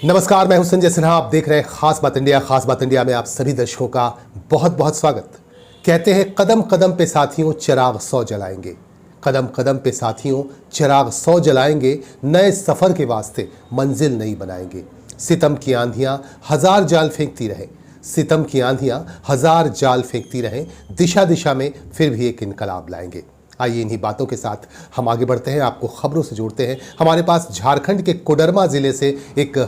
नमस्कार, मैं हूं संजय सिन्हा। आप देख रहे हैं खास बात इंडिया। खास बात इंडिया में आप सभी दर्शकों का बहुत बहुत स्वागत। कहते हैं कदम कदम पे साथियों चिराग 100 जलाएंगे, कदम कदम पे साथियों चिराग 100 जलाएंगे, नए सफर के वास्ते मंजिल नहीं बनाएंगे। सितम की आंधियां हजार जाल फेंकती रहे, सितम की आंधियां हजार जाल फेंकती रहें, दिशा दिशा में फिर भी एक इनकलाब लाएंगे। आइए इन्हीं बातों के साथ हम आगे बढ़ते हैं, आपको खबरों से जोड़ते हैं। हमारे पास झारखंड के कोडरमा ज़िले से एक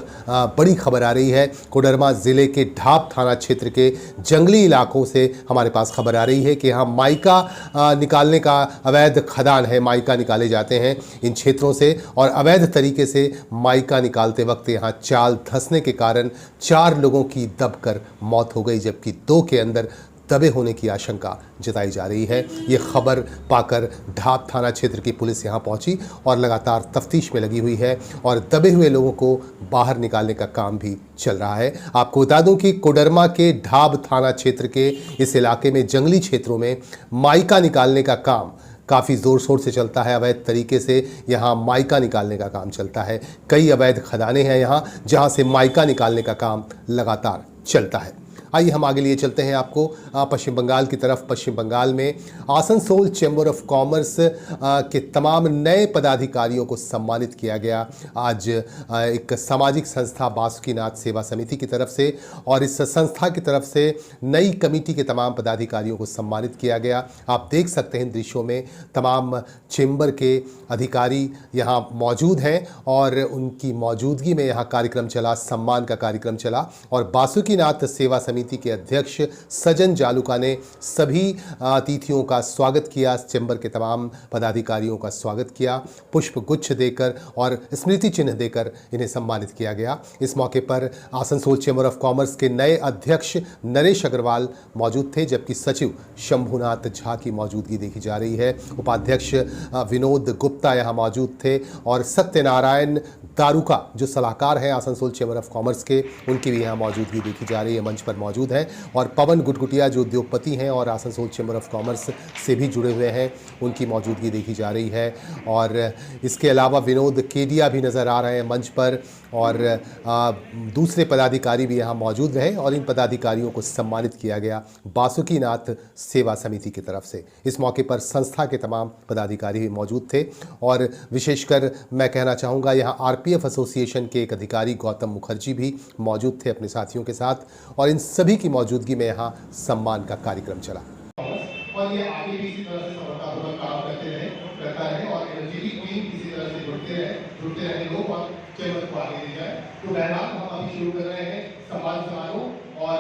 बड़ी खबर आ रही है। कोडरमा ज़िले के ढाब थाना क्षेत्र के जंगली इलाकों से हमारे पास खबर आ रही है कि यहाँ माइका निकालने का अवैध खदान है। माइका निकाले जाते हैं इन क्षेत्रों से और अवैध तरीके से माइका निकालते वक्त यहाँ चाल धंसने के कारण 4 लोगों की दबकर मौत हो गई, जबकि 2 के अंदर दबे होने की आशंका जताई जा रही है। ये खबर पाकर ढाब थाना क्षेत्र की पुलिस यहां पहुंची और लगातार तफ्तीश में लगी हुई है और दबे हुए लोगों को बाहर निकालने का काम भी चल रहा है। आपको बता दूं कि कोडरमा के ढाब थाना क्षेत्र के इस इलाके में जंगली क्षेत्रों में माइका निकालने का काम काफ़ी ज़ोर शोर से चलता है। अवैध तरीके से यहाँ माइका निकालने का काम चलता है। कई अवैध खदानें हैं यहाँ जहाँ से माइका निकालने का काम लगातार चलता है। आइए हम आगे लिए चलते हैं आपको पश्चिम बंगाल की तरफ। पश्चिम बंगाल में आसनसोल चैम्बर ऑफ कॉमर्स के तमाम नए पदाधिकारियों को सम्मानित किया गया आज एक सामाजिक संस्था बासुकीनाथ सेवा समिति की तरफ से, और इस संस्था की तरफ से नई कमेटी के तमाम पदाधिकारियों को सम्मानित किया गया। आप देख सकते हैं दृश्यों में तमाम चैम्बर के अधिकारी यहाँ मौजूद हैं और उनकी मौजूदगी में यहाँ कार्यक्रम चला, सम्मान का कार्यक्रम चला। और बासुकीनाथ सेवा समिति के अध्यक्ष सजन जालूका ने सभी अतिथियों का स्वागत किया, चैम्बर के तमाम पदाधिकारियों का स्वागत किया, पुष्प गुच्छ देकर और स्मृति चिन्ह देकर इन्हें सम्मानित किया गया। इस मौके पर आसनसोल चैम्बर ऑफ कॉमर्स के नए अध्यक्ष नरेश अग्रवाल मौजूद थे, जबकि सचिव शंभुनाथ झा की मौजूदगी देखी जा रही है। उपाध्यक्ष विनोद गुप्ता यहाँ मौजूद थे और सत्यनारायण दारुका जो सलाहकार हैं आसनसोल चैम्बर ऑफ कॉमर्स के, उनकी भी यहाँ मौजूदगी देखी जा रही है, मंच पर मौजूद है। और पवन गुटगुटिया जो उद्योगपति हैं और आसनसोल चैम्बर ऑफ कॉमर्स से भी जुड़े हुए हैं, उनकी मौजूदगी देखी जा रही है। और इसके अलावा विनोद केडिया भी नज़र आ रहे हैं मंच पर और दूसरे पदाधिकारी भी यहाँ मौजूद रहे और इन पदाधिकारियों को सम्मानित किया गया बासुकीनाथ सेवा समिति की तरफ से। इस मौके पर संस्था के तमाम पदाधिकारी भी मौजूद थे और विशेषकर मैं कहना चाहूँगा यहाँ आरपीएफ एसोसिएशन के एक अधिकारी गौतम मुखर्जी भी मौजूद थे अपने साथियों के साथ, और इन सभी की मौजूदगी में यहाँ सम्मान का कार्यक्रम चला। और ये आगे भी इसी तरह से सफलतापूर्वक काम करता रहे और एनर्जी की टीम इसी तरह से जुड़ते रहे लोग और चैम्बर को आगे ले जाए। तो बहरहाल हम अभी शुरू कर रहे हैं सम्मान समारोह, और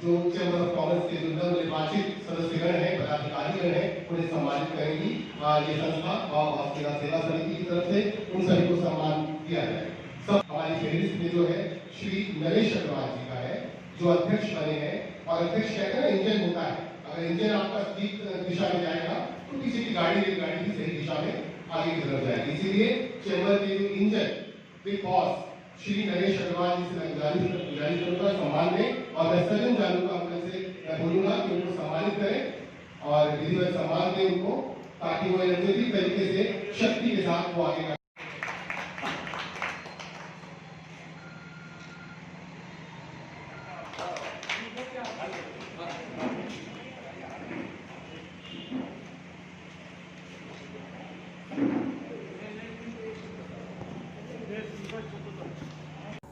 जो चैम्बर ऑफ कॉमर्स के जो नवनिर्वाचित सदस्यगण हैं, पदाधिकारीगण हैं, उन्हें सम्मानित करेंगी ये संस्था और बासुकीनाथ सेवा समिति की तरफ से। उन सभी को सम्मान किया जाए। सब हमारी फेरिस्त में जो है श्री नरेश अग्रवाल जी का है जो अध्यक्ष बने हैं। और अध्यक्ष कहते हैं ना, इंजन होता है, अगर इंजन आपका ठीक दिशा में जाएगा तो पीछे की गाड़ी भी सही दिशा में आगे की तरफ जाएगी। इसीलिए चैम्बर के जो engine big boss Shri Naresh Agrawal ji से गुजारिश करूंगा सम्मान में, और मैं सजन जालूका अंकल से मैं बोलूंगा कि उनको सम्मानित करें और विधिवत सम्मान दें उनको, ताकि वो एनर्जेटिक तरीके से शक्ति के साथ वो आगे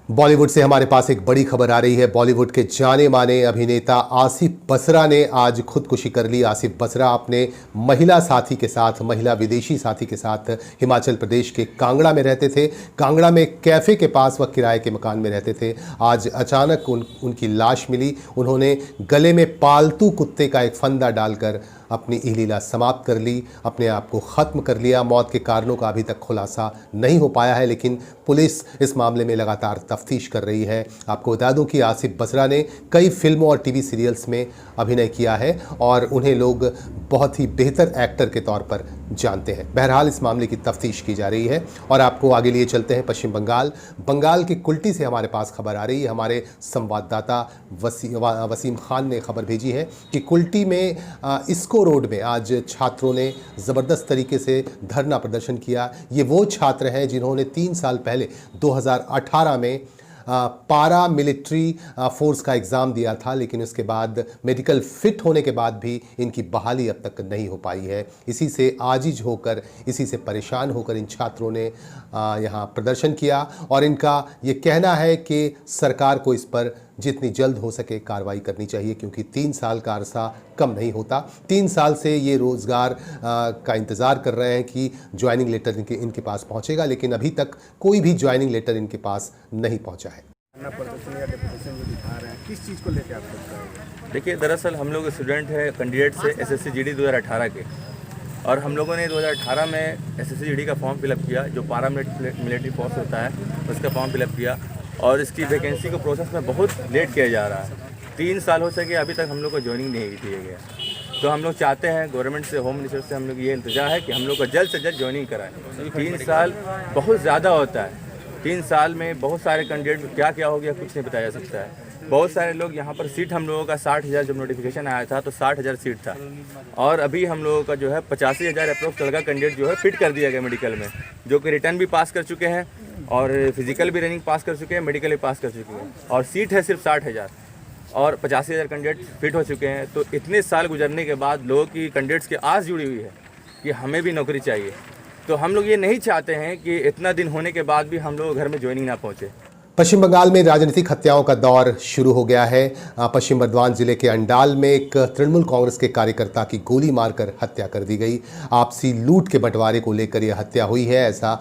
बॉलीवुड से हमारे पास एक बड़ी खबर आ रही है। बॉलीवुड के जाने माने अभिनेता आसिफ बसरा ने आज खुदकुशी कर ली। आसिफ बसरा अपने महिला साथी के साथ, महिला विदेशी साथी के साथ हिमाचल प्रदेश के कांगड़ा में रहते थे। कांगड़ा में कैफ़े के पास वह किराए के मकान में रहते थे। आज अचानक उनकी लाश मिली। उन्होंने गले में पालतू कुत्ते का एक फंदा डालकर अपनी लीला समाप्त कर ली, अपने आप को ख़त्म कर लिया। मौत के कारणों का अभी तक खुलासा नहीं हो पाया है, लेकिन पुलिस इस मामले में लगातार तफ्तीश कर रही है। आपको बता दूं कि आसिफ बसरा ने कई फिल्मों और टीवी सीरियल्स में अभिनय किया है और उन्हें लोग बहुत ही बेहतर एक्टर के तौर पर जानते हैं। बहरहाल इस मामले की तफ्तीश की जा रही है और आपको आगे लिए चलते हैं पश्चिम बंगाल के कुल्टी से हमारे पास खबर आ रही है। हमारे संवाददाता वसीम खान ने खबर भेजी है कि कुल्टी में इसको रोड में आज छात्रों ने ज़बरदस्त तरीके से धरना प्रदर्शन किया। ये वो छात्र हैं जिन्होंने 3 साल पहले 2018 में पारा मिलिट्री फोर्स का एग्ज़ाम दिया था, लेकिन उसके बाद मेडिकल फिट होने के बाद भी इनकी बहाली अब तक नहीं हो पाई है। इसी से आजिज होकर, इसी से परेशान होकर इन छात्रों ने यहाँ प्रदर्शन किया और इनका ये कहना है कि सरकार को इस पर जितनी जल्द हो सके कार्रवाई करनी चाहिए, क्योंकि 3 साल का अरसा कम नहीं होता। 3 साल से ये रोज़गार का इंतज़ार कर रहे हैं कि ज्वाइनिंग लेटर इनके पास पहुंचेगा, लेकिन अभी तक कोई भी ज्वाइनिंग लेटर इनके पास नहीं पहुंचा है। प्रदर्शन या डिप्रेशन जो दिखा रहे हैं, किस चीज़ को लेकर आप लोग? देखिए, दरअसल हम लोग स्टूडेंट हैं कैंडिडेट से एसएससी जीडी 2018 के, और हम लोगों ने 2018 में एसएससी जीडी का फॉर्म फिलअप किया, जो पारा मिलिट्री फोर्स होता है उसका फॉर्म फिलअप किया, और इसकी वैकेंसी को प्रोसेस में बहुत लेट किया जा रहा है। 3 साल हो सके अभी तक हम लोग को ज्वाइनिंग नहीं दिया गया। तो हम लोग चाहते हैं गवर्नमेंट से, होम मिनिस्टर से हम लोग ये इंतजार है कि हम लोग को जल्द से जल्द ज्वाइनिंग कराएं। 3 साल बहुत ज़्यादा होता है। 3 साल में बहुत सारे कैंडिडेट क्या क्या हो गया कुछ नहीं बताया जा सकता है। बहुत सारे लोग यहाँ पर सीट हम लोगों का 60,000 जब नोटिफिकेशन आया था तो 60,000 सीट था, और अभी हम लोगों का जो है 85,000 अप्रोक्स लड़का कैंडिडेट जो है फिट कर दिया गया मेडिकल में, जो कि रिटर्न भी पास कर चुके हैं और फिजिकल भी रनिंग पास कर चुके हैं, मेडिकल भी पास कर चुके हैं, और सीट है सिर्फ 60,000 और 85,000 कैंडिडेट फिट हो चुके हैं। तो इतने साल गुजरने के बाद लोगों की कैंडिडेट्स की आस जुड़ी हुई है कि हमें भी नौकरी चाहिए। तो हम लोग ये नहीं चाहते हैं कि इतना दिन होने के बाद भी हम लोग घर में ज्वाइनिंग ना पहुँचे। पश्चिम बंगाल में राजनीतिक हत्याओं का दौर शुरू हो गया है। पश्चिम बर्धमान जिले के अंडाल में एक तृणमूल कांग्रेस के कार्यकर्ता की गोली मारकर हत्या कर दी गई। आपसी लूट के बंटवारे को लेकर यह हत्या हुई है, ऐसा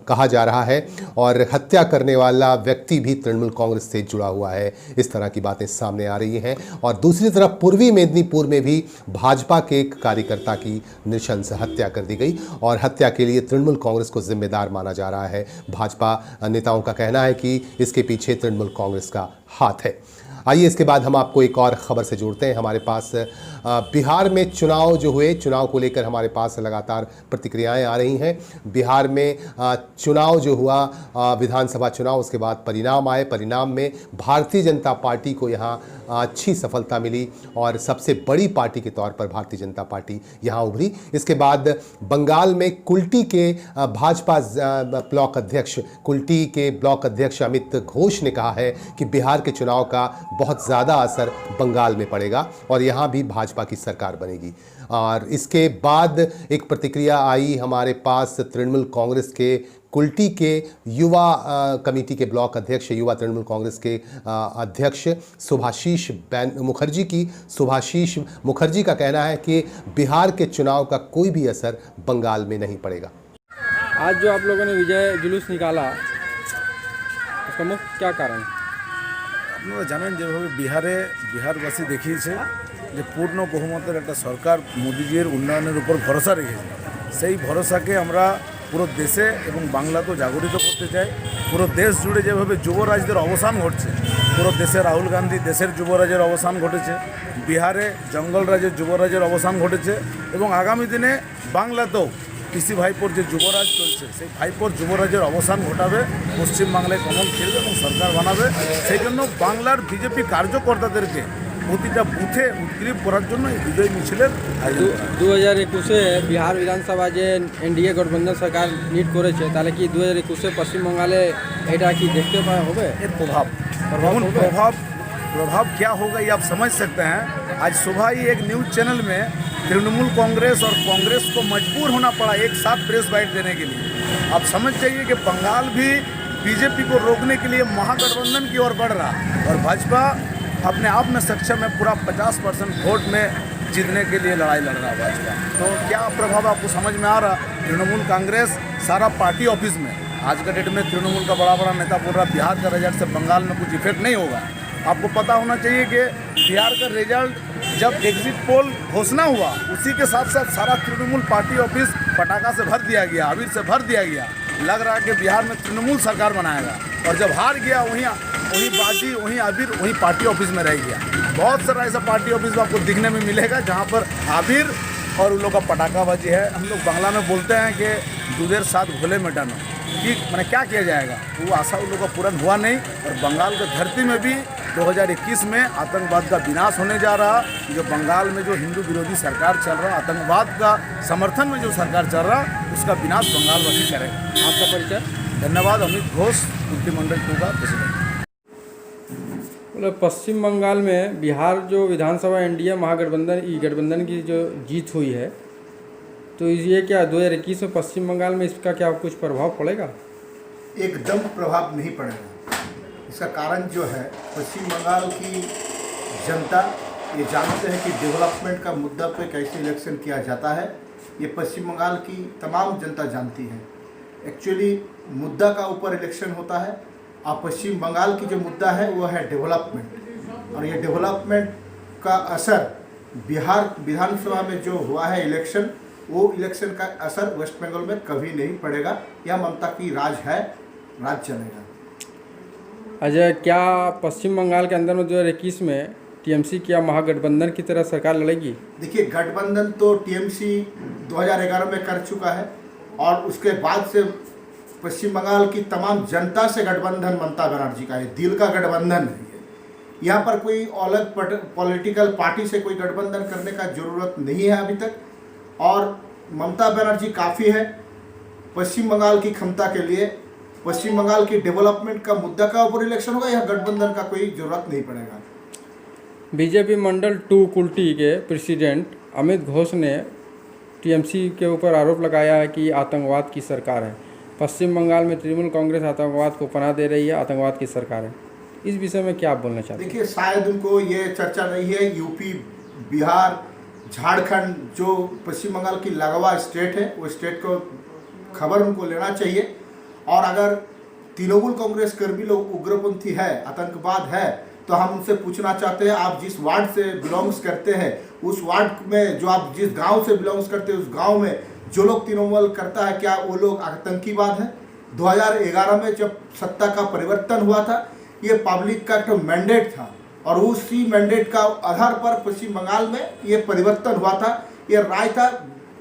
कहा जा रहा है, और हत्या करने वाला व्यक्ति भी तृणमूल कांग्रेस से जुड़ा हुआ है। इस तरह की बातें सामने आ रही हैं। और दूसरी तरफ पूर्वी मेदिनीपुर में भी भाजपा के एक कार्यकर्ता की नृशंस हत्या कर दी गई, और हत्या के लिए तृणमूल कांग्रेस को जिम्मेदार माना जा रहा है। भाजपा नेताओं का कहना है कि इसके पीछे तृणमूल कांग्रेस का हाथ है। आइए इसके बाद हम आपको एक और खबर से जोड़ते हैं। हमारे पास बिहार में चुनाव जो हुए, चुनाव को लेकर हमारे पास लगातार प्रतिक्रियाएं आ रही हैं। बिहार में चुनाव जो हुआ, विधानसभा चुनाव, उसके बाद परिणाम आए। परिणाम में भारतीय जनता पार्टी को यहाँ अच्छी सफलता मिली और सबसे बड़ी पार्टी के तौर पर भारतीय जनता पार्टी यहाँ उभरी। इसके बाद बंगाल में कुल्टी के भाजपा ब्लॉक अध्यक्ष, कुल्टी के ब्लॉक अध्यक्ष अमित घोष ने कहा है कि बिहार के चुनाव का बहुत ज़्यादा असर बंगाल में पड़ेगा और यहाँ भी भाजपा की सरकार बनेगी। और इसके बाद एक प्रतिक्रिया आई हमारे पास तृणमूल कांग्रेस के कुल्टी के युवा कमेटी के ब्लॉक अध्यक्ष, युवा तृणमूल कांग्रेस के अध्यक्ष सुभाशीष मुखर्जी की। सुभाशीष मुखर्जी का कहना है कि बिहार के चुनाव का कोई भी असर बंगाल में नहीं पड़ेगा। आज जो आप लोगों ने विजय जुलूस निकाला, उसका मुख्य क्या कारण? আপনারা জানেন যেভাবে বিহারবাসী দেখিয়েছে যে পূর্ণ বহুমতের একটা সরকার মোদিজির উন্নয়নের উপর ভরসা রেখেছে। সেই ভরসাকে আমরা পুরো দেশে এবং বাংলাতেও জাগরিত করতে চাই। পুরো দেশ জুড়ে যেভাবে যুবরাজদের অবসান ঘটছে, পুরো দেশে রাহুল গান্ধী দেশের যুবরাজের অবসান ঘটেছে, বিহারে জঙ্গলরাজের যুবরাজের অবসান ঘটেছে, এবং আগামী দিনে বাংলাতেও পিসি ভাইপোর যে যুবরাজ চলছে সেই ভাইপোর যুবরাজের অবসান ঘটাবে, পশ্চিমবাংলায় কমল খেলবে এবং সরকার বানাবে। সেই জন্য বাংলার বিজেপি কার্যকর্তাদেরকে প্রতিটা বুথে উদ্গ্রীব করার জন্য এই বিজয় মিছিলের আয়োজন। 2021-এ বিহার বিধানসভা যে এনডিএ গঠবন্ধন সরকার লিড করেছে, তাহলে কি 2021-এ পশ্চিমবঙ্গে এটা কি দেখতে পাওয়া হবে? এর प्रभाव क्या होगा ये आप समझ सकते हैं। आज सुबह ही एक न्यूज़ चैनल में तृणमूल कांग्रेस और कांग्रेस को मजबूर होना पड़ा एक साथ प्रेस बाइट देने के लिए। आप समझ जाइए कि बंगाल भी बीजेपी को रोकने के लिए महागठबंधन की ओर बढ़ रहा, और भाजपा अपने आप में सक्षम है पूरा 50% वोट में जीतने के लिए लड़ाई लड़ रहा है भाजपा। तो क्या प्रभाव आपको समझ में आ रहा? तृणमूल कांग्रेस सारा पार्टी ऑफिस में, आज का डेट में तृणमूल का बड़ा नेता बोल रहा बिहार का रिजल्ट से बंगाल में कुछ इफेक्ट नहीं होगा। आपको पता होना चाहिए कि बिहार का रिजल्ट जब एग्जिट पोल घोषणा हुआ, उसी के साथ साथ सारा तृणमूल पार्टी ऑफिस पटाखा से भर दिया गया, अबीर से भर दिया गया। लग रहा है कि बिहार में तृणमूल सरकार बनाएगा, और जब हार गया वहीं बाजी, वहीं अबीर, वहीं पार्टी ऑफिस में रह गया। बहुत सारा ऐसा पार्टी ऑफिस आपको दिखने में मिलेगा जहाँ पर अबीर और उन लोग का पटाखाबाजी है। हम लोग बांग्ला में बोलते हैं कि दूधेर साथ घोले में डालो, कि मैंने क्या किया जाएगा, वो आशा उन लोग का पूर्ण हुआ नहीं। और बंगाल की धरती में भी 2021 में आतंकवाद का विनाश होने जा रहा। जो बंगाल में जो हिंदू विरोधी सरकार चल रहा, आतंकवाद का समर्थन में जो सरकार चल रहा, उसका विनाश बंगालवासी करेगा। आपका परिचय? धन्यवाद। अमित घोष, कुल्टी मंडल 2 का प्रेसिडेंट। मतलब पश्चिम बंगाल में बिहार जो विधानसभा एनडीए गठबंधन की जो जीत हुई है, तो ये क्या 2021 में पश्चिम बंगाल में इसका क्या कुछ प्रभाव पड़ेगा? एकदम प्रभाव नहीं पड़ेगा। इसका कारण जो है, पश्चिम बंगाल की जनता ये जानते हैं कि डेवलपमेंट का मुद्दा पे कैसे इलेक्शन किया जाता है। ये पश्चिम बंगाल की तमाम जनता जानती है। एक्चुअली मुद्दा का ऊपर इलेक्शन होता है और पश्चिम बंगाल की जो मुद्दा है वो है डेवलपमेंट, और ये डेवलपमेंट का असर बिहार विधानसभा में जो हुआ है इलेक्शन, वो इलेक्शन का असर वेस्ट बंगाल में कभी नहीं पड़ेगा। यह ममता की राज है, राज चलेगा। अजय, क्या पश्चिम बंगाल के अंदर में 2021 में टीएमसी क्या महागठबंधन की तरह सरकार लड़ेगी? देखिए, गठबंधन तो टीएमसी 2011 में कर चुका है, और उसके बाद से पश्चिम बंगाल की तमाम जनता से गठबंधन ममता बनर्जी का है, दिल का गठबंधन है। यहाँ पर कोई अलग पॉलिटिकल पार्टी से कोई गठबंधन करने का जरूरत नहीं है अभी तक, और ममता बनर्जी काफ़ी है पश्चिम बंगाल की क्षमता के लिए। पश्चिम बंगाल की डेवलपमेंट का मुद्दा का ऊपर इलेक्शन होगा, यह गठबंधन का कोई जरूरत नहीं पड़ेगा। बीजेपी मंडल 2 कुल्टी के प्रेसिडेंट अमित घोष ने टीएमसी के ऊपर आरोप लगाया है कि आतंकवाद की सरकार है। पश्चिम बंगाल में तृणमूल कांग्रेस आतंकवाद को पनाह दे रही है, आतंकवाद की सरकार है। इस विषय में क्या आप बोलना चाहते हैं? देखिए, शायद उनको ये चर्चा नहीं है। यूपी, बिहार, झारखंड जो पश्चिम बंगाल की लगवा स्टेट है, वो स्टेट को खबर उनको लेना चाहिए। और अगर तृणमूल कांग्रेस कर्मी लोग उग्रपंथी है, आतंकवाद है, तो हम उनसे पूछना चाहते हैं, आप जिस वार्ड से बिलोंग्स करते हैं, उस वार्ड में जो आप जिस गांव से बिलोंग्स करते हैं, उस गांव में जो लोग तृणमूल करता है, क्या वो लोग आतंकीवाद है? 2011 में जब सत्ता का परिवर्तन हुआ था, ये पब्लिक का एक मैंडेट था, और उसी मैंडेट का आधार पर पश्चिम बंगाल में ये परिवर्तन हुआ था। ये राय था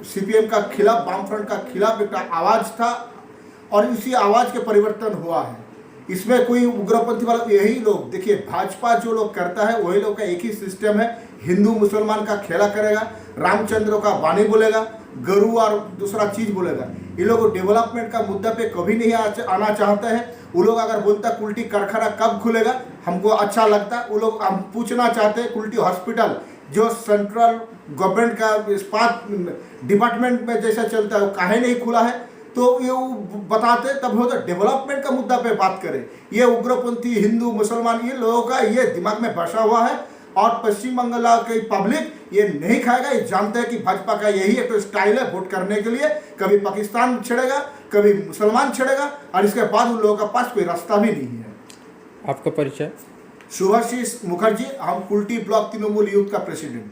सीपीएम का खिलाफ, वामफ्रंट का खिलाफ एक आवाज़ था, और इसी आवाज़ के परिवर्तन हुआ है। इसमें कोई उग्रपंथी वाला, यही लोग, देखिए भाजपा जो लोग करता है वही लोग का एक ही सिस्टम है, हिंदू मुसलमान का खेला करेगा, रामचंद्र का वाणी बोलेगा, गरु और दूसरा चीज़ बोलेगा। ये लोग डेवलपमेंट का मुद्दा पे कभी नहीं आना चाहते हैं। वो लोग अगर बोलता कुल्टी कारखाना कब खुलेगा, हमको अच्छा लगता। वो लोग हम पूछना चाहते हैं, कुल्टी हॉस्पिटल जो सेंट्रल गवर्नमेंट का इस्पात डिपार्टमेंट में जैसा चलता है, वो काहे नहीं खुला है? तो ये बताते, तब होता डेवलपमेंट का मुद्दा पे बात करें। ये उग्रपंथी हिंदू मुसलमान, ये लोगों का ये दिमाग में बसा हुआ है, और पश्चिम बंगाल की पब्लिक ये नहीं खाएगा। ये जानते हैं कि भाजपा का यही एक तो स्टाइल है वोट करने के लिए, कभी पाकिस्तान छेड़ेगा, कभी मुसलमान छेड़ेगा, और इसके बाद उन लोगों के पास कोई रास्ता भी नहीं है। आपका परिचय? शुभाशीष मुखर्जी, हम कुल्टी ब्लॉक तृणमूल यूथ का प्रेसिडेंट।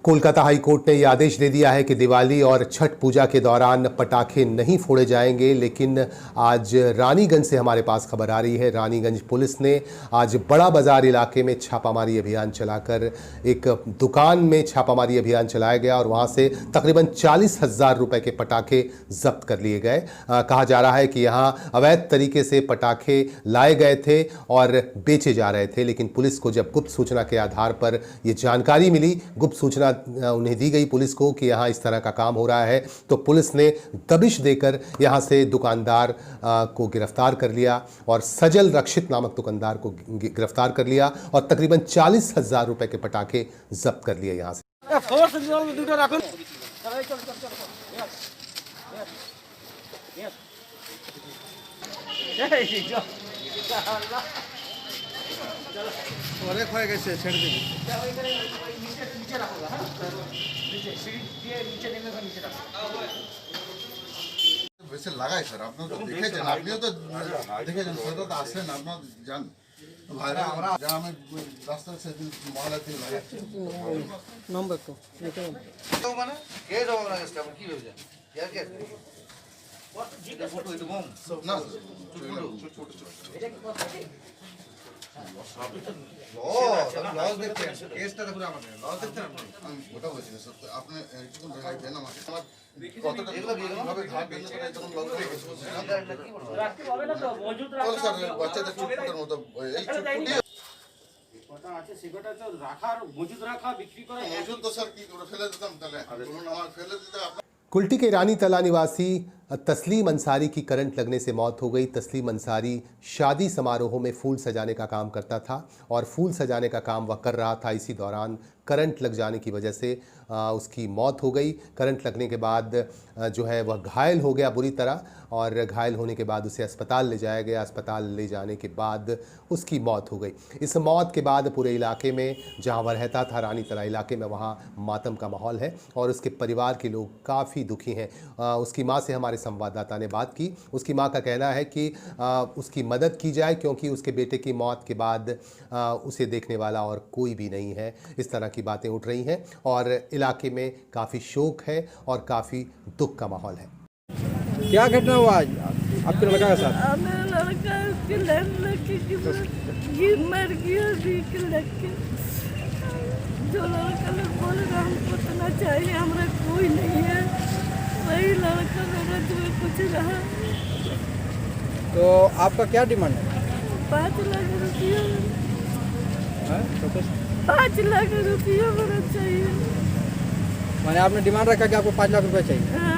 कोलकाता हाई कोर्ट ने यह आदेश दे दिया है कि दिवाली और छठ पूजा के दौरान पटाखे नहीं फोड़े जाएंगे। लेकिन आज रानीगंज से हमारे पास खबर आ रही है, रानीगंज पुलिस ने आज बड़ा बाजार इलाके में छापामारी अभियान चलाकर एक दुकान में छापामारी अभियान चलाया गया, और वहां से तकरीबन 40,000 रुपए के पटाखे जब्त कर लिए गए। कहा जा रहा है कि यहां अवैध तरीके से पटाखे लाए गए थे और बेचे जा रहे थे। लेकिन पुलिस को जब गुप्त सूचना के आधार पर यह जानकारी मिली, गुप्त सूचना उन्हें दी गई पुलिस को कि यहां इस तरह का काम हो रहा है, तो पुलिस ने दबिश देकर यहां से दुकानदार को गिरफ्तार कर लिया, और सजल रक्षित नामक दुकानदार को गिरफ्तार कर लिया, और तकरीबन 40,000 रुपए के पटाखे जब्त कर लिए यहां से। অনেক হয়ে গেছে, ছেড়ে দিবি। বেশি লাগাই স্যার, আপনারা তো দেখেছেন, আপনিও তো দেখেছেন, সেটা তো আসেন, আপনারা জান ভাইরা গ্রামে রাস্তায় সেদিন মহলা দিয়ে লাগাচ্ছে নম্বর তো মানে কে যাবো না আপনি কি ভেবেছেন ইয়ার কে না ছোট লস দেখতেন, কেসটা দেখুন আমাকে লস দেখতেন আপনি, আমি ওটা বলছি না স্যার, আপনি একটু দেখাইবেন আমাকে আমার কতটা কিভাবে ধার দেন করে তখন লস দেখেছি স্যার, বাচ্চাদের চুটপুটের মতো এই চুটপুটি আছে সেটা তো রাখার মজুদ রাখা বিক্রি করা মজুদ তো স্যার কি করে ফেলে দিতাম, তাহলে বলুন আমার ফেলে দিতে। कुल्टी के रानी तला निवासी तस्लीम अंसारी की करंट लगने से मौत हो गई। तस्लीम अंसारी शादी समारोहों में फूल सजाने का काम करता था और फूल सजाने का काम वह कर रहा था। इसी दौरान करंट लग जाने की वजह से उसकी मौत हो गई। करंट लगने के बाद जो है वह घायल हो गया बुरी तरह, और घायल होने के बाद उसे अस्पताल ले जाया गया। अस्पताल ले जाने के बाद उसकी मौत हो गई। इस मौत के बाद पूरे इलाके में, जहां वह रहता था रानी तला इलाके में, वहां मातम का माहौल है और उसके परिवार के लोग काफ़ी दुखी हैं। उसकी मां से हमारे संवाददाता ने बात की। उसकी मां का कहना है कि उसकी मदद की जाए, क्योंकि उसके बेटे की मौत के बाद उसे देखने वाला और कोई भी नहीं है। इस तरह की बातें उठ रही हैं और इलाके में काफ़ी शोक है और काफ़ी दुख का माहौल है। क्या घटना हुआ आज आपके लड़का के साथ? मेरा लड़का उसके लाइन लड़के की गिर मर गया बीच लड़के। जो लड़का लोग बोल रहा हमको इतना चाहिए, हमारा कोई नहीं है, वही लड़का मेरा जो कुछ रहा। तो आपका क्या डिमांड है? 5 लाख रुपया, हाँ? 5 लाख रुपया मेरा चाहिए। मैंने आपने डिमांड रखा कि आपको 5 लाख रुपए चाहिए। हाँ,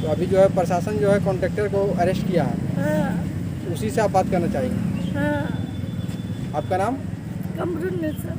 तो अभी जो है प्रशासन जो है कॉन्ट्रैक्टर को अरेस्ट किया है, हाँ, उसी से आप बात करना चाहेंगे। हाँ। आपका नाम? कमरुन्निसा।